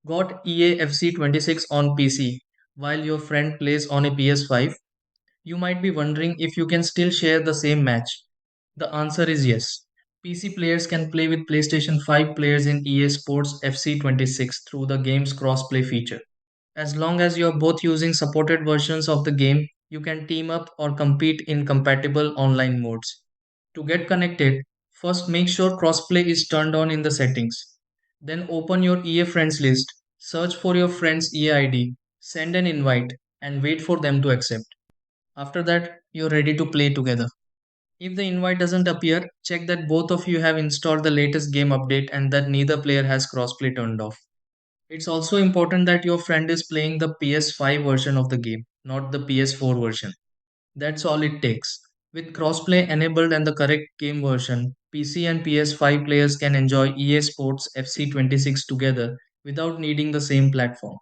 Got EA FC 26 on PC while your friend plays on a PS5? You might be wondering if you can still share the same match. The answer is yes. PC players can play with PlayStation 5 players in EA Sports FC 26 through the game's crossplay feature. As long as you're both using supported versions of the game, you can team up or compete in compatible online modes. To get connected, first make sure crossplay is turned on in the settings. Then open your EA friends list, search for your friend's EA ID, send an invite, and wait for them to accept. After that, you're ready to play together. If the invite doesn't appear, check that both of you have installed the latest game update and that neither player has crossplay turned off. It's also important that your friend is playing the PS5 version of the game, not the PS4 version. That's all it takes. With crossplay enabled and the correct game version, PC and PS5 players can enjoy EA Sports FC 26 together without needing the same platform.